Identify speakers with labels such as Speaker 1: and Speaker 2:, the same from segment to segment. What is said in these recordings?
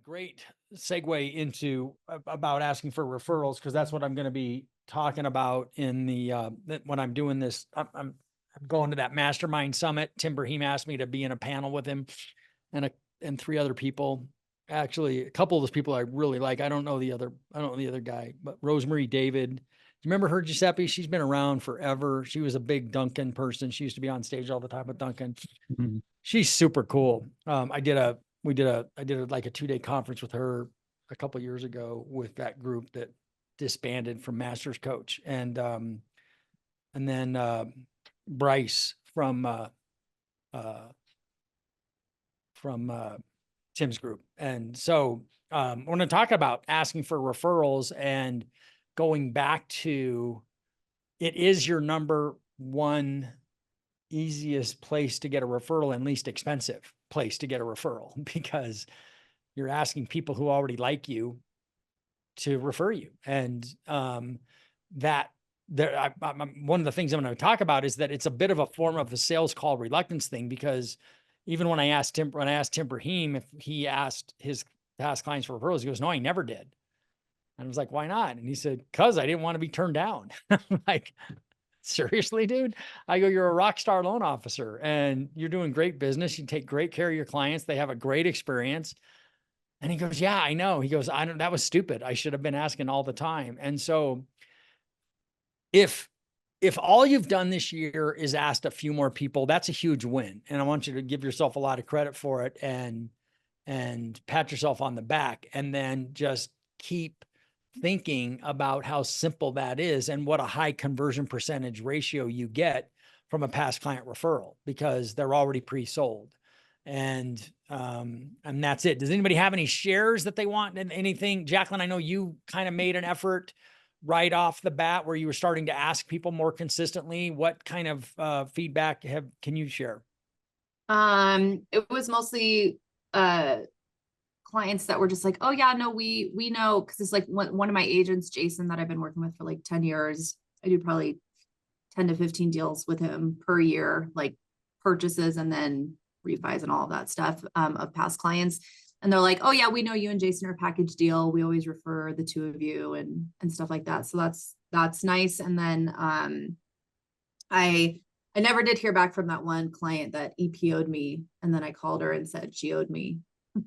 Speaker 1: great segue into about asking for referrals, because that's what I'm going to be talking about in the when I'm doing this. I'm going to that mastermind summit. Tim Brahim asked me to be in a panel with him and three other people. Actually, a couple of those people I really like. I don't know the other guy, but Rosemary David. Do you remember her, Giuseppe? She's been around forever. She was a big Duncan person. She used to be on stage all the time with Duncan. Mm-hmm. She's super cool. I did a like a 2-day conference with her a couple of years ago with that group that disbanded from Masters Coach. And then Bryce from Tim's group. And so we're going to talk about asking for referrals and going back to, it is your number one easiest place to get a referral and least expensive place to get a referral, because you're asking people who already like you to refer you. And one of the things I'm going to talk about is that it's a bit of a form of a sales call reluctance thing, because even when I asked Tim Brahim if he asked his past clients for referrals, he goes, "No, I never did." And I was like, "Why not?" And he said, "'Cause I didn't want to be turned down." Like, seriously, dude? I go, "You're a rock star loan officer and you're doing great business. You take great care of your clients. They have a great experience." And he goes, "Yeah, I know." He goes, "That was stupid. I should have been asking all the time." And so if all you've done this year is asked a few more people, that's a huge win. And I want you to give yourself a lot of credit for it and pat yourself on the back, and then just keep thinking about how simple that is and what a high conversion percentage ratio you get from a past client referral, because they're already pre-sold. And that's it. Does anybody have any shares that they want and anything? Jacqueline, I know you kind of made an effort right off the bat where you were starting to ask people more consistently. What kind of feedback can you share?
Speaker 2: It was mostly clients that were just like, "Oh yeah, no, we know," because it's like one of my agents, Jason, that I've been working with for like 10 years. I do probably 10 to 15 deals with him per year, like purchases and then refis and all of that stuff of past clients. And they're like, "Oh yeah, we know you and Jason are a package deal. We always refer the two of you and stuff like that." So that's nice. And then I never did hear back from that one client that EPO'd me. And then I called her and said she owed me I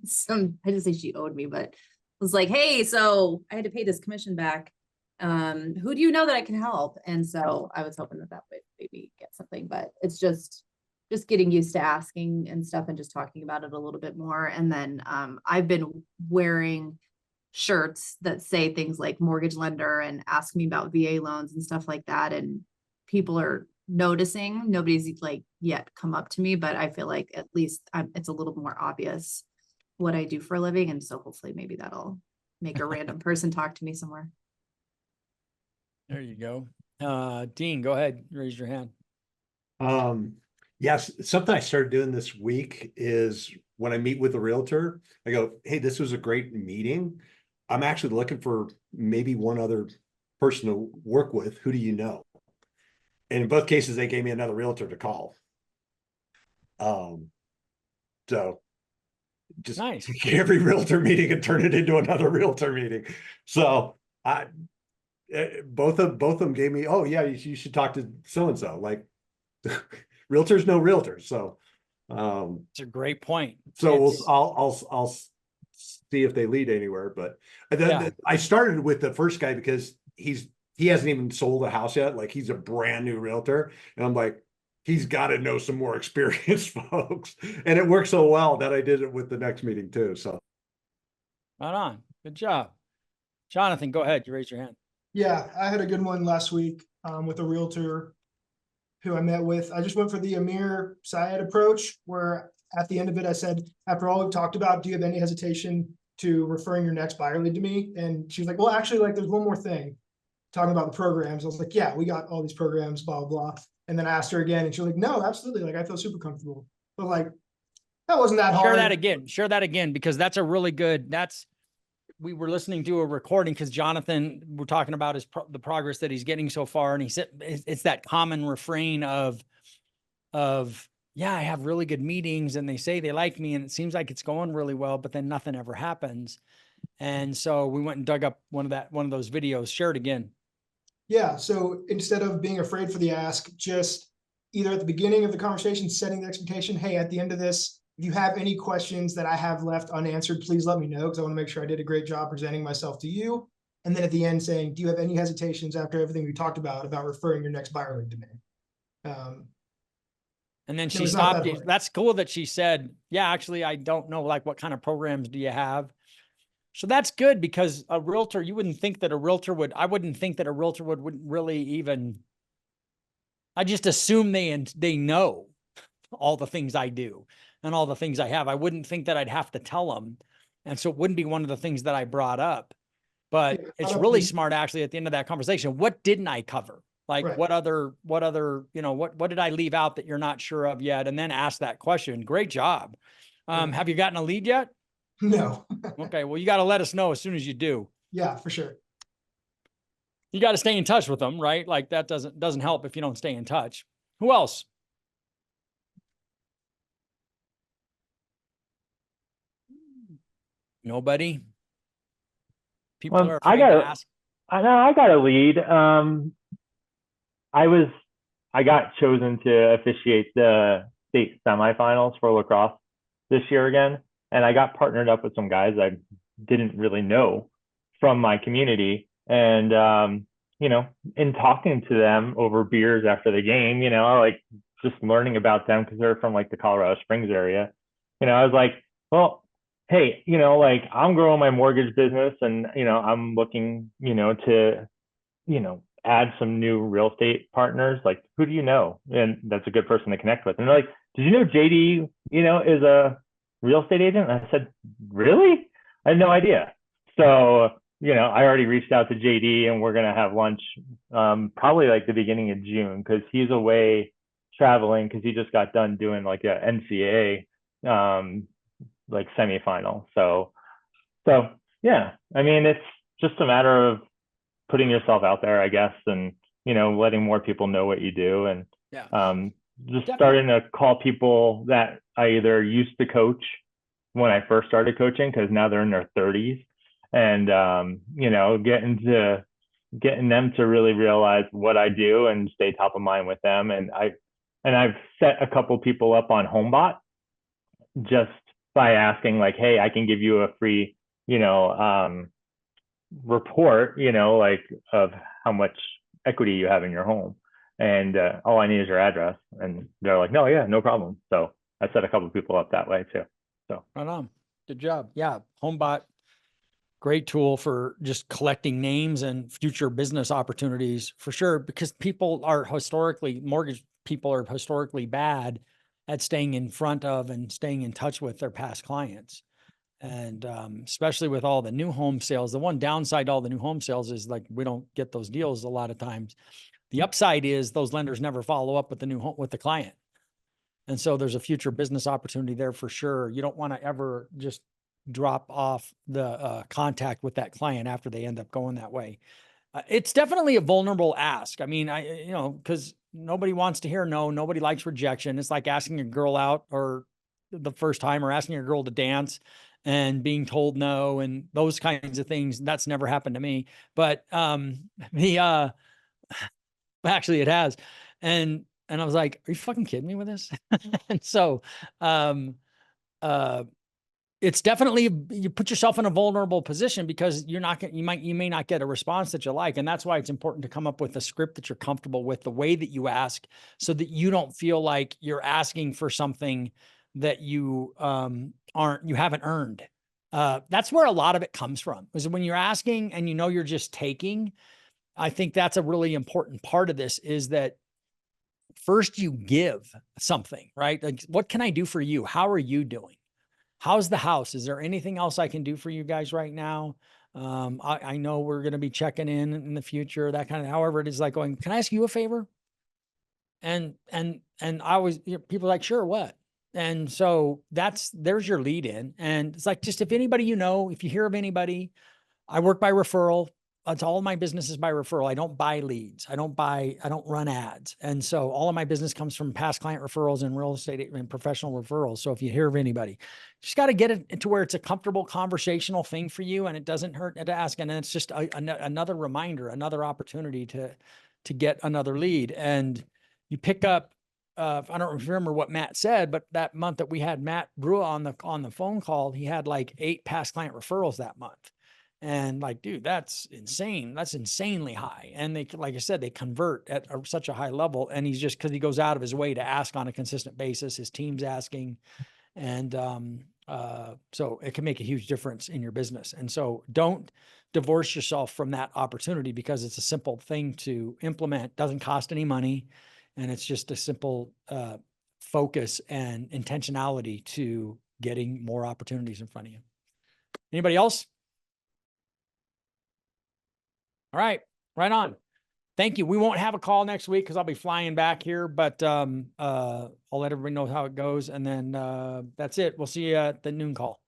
Speaker 2: didn't say she owed me, but was like, "Hey, so I had to pay this commission back. Who do you know that I can help?" And so I was hoping that would maybe get something, but it's just getting used to asking and stuff and just talking about it a little bit more. And then I've been wearing shirts that say things like mortgage lender and ask me about VA loans and stuff like that. And people are noticing. Nobody's like yet come up to me, but I feel like at least it's a little more obvious what I do for a living. And so hopefully maybe that'll make a random person talk to me somewhere.
Speaker 1: There you go. Dean, go ahead. Raise your hand.
Speaker 3: Yes, something I started doing this week is when I meet with a realtor, I go, "Hey, this was a great meeting. I'm actually looking for maybe one other person to work with. Who do you know?" And in both cases, they gave me another realtor to call. So just
Speaker 1: nice.
Speaker 3: Take every realtor meeting and turn it into another realtor meeting. So both of them gave me, "Oh yeah, you should talk to so-and-so." Like, realtors know realtors. So
Speaker 1: it's a great point.
Speaker 3: So I'll see if they lead anywhere. But then I started with the first guy because he hasn't even sold a house yet. Like, he's a brand new realtor. And I'm like, he's got to know some more experienced folks. And it worked so well that I did it with the next meeting too. So.
Speaker 1: Right on. Good job. Jonathan, go ahead. You raised your hand.
Speaker 4: Yeah, I had a good one last week with a realtor who I met with. I just went for the Amir Syed approach, where at the end of it, I said, "After all we've talked about, do you have any hesitation to referring your next buyer lead to me?" And she was like, "Well, actually, like, there's one more thing," talking about the programs. I was like, "Yeah, we got all these programs, blah, blah, blah." And then I asked her again, and she was like, "No, absolutely. Like, I feel super comfortable." But like, that wasn't that hard.
Speaker 1: Share that again, because that's a really good, we were listening to a recording because Jonathan, we're talking about the progress that he's getting so far. And he said, it's that common refrain of, yeah, I have really good meetings and they say they like me and it seems like it's going really well, but then nothing ever happens. And so we went and dug up one of those videos. Share it again.
Speaker 4: Yeah, so instead of being afraid for the ask, just either at the beginning of the conversation, setting the expectation, hey, at the end of this, if you have any questions that I have left unanswered, please let me know, because I want to make sure I did a great job presenting myself to you. And then at the end saying, do you have any hesitations after everything we talked about referring your next buyer lead to me?
Speaker 1: And then
Speaker 4: It
Speaker 1: she
Speaker 4: was not
Speaker 1: stopped.
Speaker 4: that hard.
Speaker 1: That's cool that she said, yeah, actually, I don't know, like, what kind of programs do you have? So that's good, because a realtor, you wouldn't think that a realtor would, I wouldn't think that a realtor wouldn't really even, I just assume they know all the things I do and all the things I have. I wouldn't think that I'd have to tell them. And so it wouldn't be one of the things that I brought up, but
Speaker 4: Yeah,
Speaker 1: it's
Speaker 4: I don't
Speaker 1: really
Speaker 4: think-
Speaker 1: smart actually at the end of that conversation. What didn't I cover? Like
Speaker 4: Right.
Speaker 1: what other, what did I leave out that you're not sure of yet? And then ask that question. Great job.
Speaker 4: Yeah.
Speaker 1: Have you gotten a lead yet?
Speaker 4: No.
Speaker 1: Okay. Well, you got to let us know as soon as you do.
Speaker 4: Yeah, for sure.
Speaker 1: You got to stay in touch with them, right? Like that doesn't help if you don't stay in touch. Who else? Nobody. People are
Speaker 5: I
Speaker 1: afraid to
Speaker 5: got
Speaker 1: ask.
Speaker 5: I know I got a lead. I was I got chosen to officiate the state semifinals for lacrosse this year again, and I got partnered up with some guys I didn't really know from my community, and in talking to them over beers after the game, like just learning about them because they're from like the Colorado Springs area. I was like, well, hey, like I'm growing my mortgage business and, I'm looking, to, add some new real estate partners. Like, who do you know? And that's a good person to connect with. And they're like, did you know JD, is a real estate agent? And I said, really? I had no idea. So, I already reached out to JD and we're going to have lunch probably like the beginning of June because he's away traveling because he just got done doing like a NCAA like semifinal. So yeah, I mean, it's just a matter of putting yourself out there, I guess, and letting more people know what you do, and
Speaker 1: Yeah.
Speaker 5: just
Speaker 1: Definitely.
Speaker 5: starting to call people that I either used to coach when I first started coaching because now they're in their 30s, and getting them to really realize what I do and stay top of mind with them. And I've set a couple people up on HomeBot just by asking like, hey, I can give you a free, report, like of how much equity you have in your home. And all I need is your address. And they're like, no, yeah, no problem. So I set a couple of people up that way too. So
Speaker 1: Right on. Good job. Yeah. HomeBot, great tool for just collecting names and future business opportunities for sure, because mortgage people are historically bad at staying in front of and staying in touch with their past clients. And especially with all the new home sales, the one downside to all the new home sales is like, we don't get those deals a lot of times. The upside is those lenders never follow up with the new home with the client. And so there's a future business opportunity there for sure. You don't want to ever just drop off the contact with that client after they end up going that way. It's definitely a vulnerable ask. I mean, because nobody wants to hear no, nobody likes rejection. It's like asking a girl out or the first time, or asking a girl to dance and being told no, and those kinds of things. That's never happened to me, but actually it has. And I was like, are you fucking kidding me with this? And so, it's definitely, you put yourself in a vulnerable position because you may not get a response that you like. And that's why it's important to come up with a script that you're comfortable with, the way that you ask, so that you don't feel like you're asking for something that you haven't earned. That's where a lot of it comes from, is when you're asking and you're just taking. I think that's a really important part of this, is that first you give something, right? Like, what can I do for you? How are you doing? How's the house? Is there anything else I can do for you guys right now? I know we're going to be checking in the future, that kind of, however it is, like going, can I ask you a favor? And I always, people are like, sure, what? And so there's your lead in. And it's like, just if anybody, if you hear of anybody, I work by referral. it's all my business is by referral. I don't buy leads. I don't run ads. And so all of my business comes from past client referrals and real estate and professional referrals. So if you hear of anybody, just got to get it to where it's a comfortable conversational thing for you and it doesn't hurt to ask. And it's just another reminder, another opportunity to get another lead. And you pick up, I don't remember what Matt said, but that month that we had Matt Brewer on the phone call, he had like 8 past client referrals that month. And like, dude, that's insane. That's insanely high. And they, like I said, they convert at such a high level. And he's just, cause he goes out of his way to ask on a consistent basis. His team's asking. And, so it can make a huge difference in your business. And so don't divorce yourself from that opportunity because it's a simple thing to implement. Doesn't cost any money. And it's just a simple, focus and intentionality to getting more opportunities in front of you. Anybody else? All right, right on. Thank you. We won't have a call next week because I'll be flying back here, but I'll let everybody know how it goes. And then that's it. We'll see you at the noon call.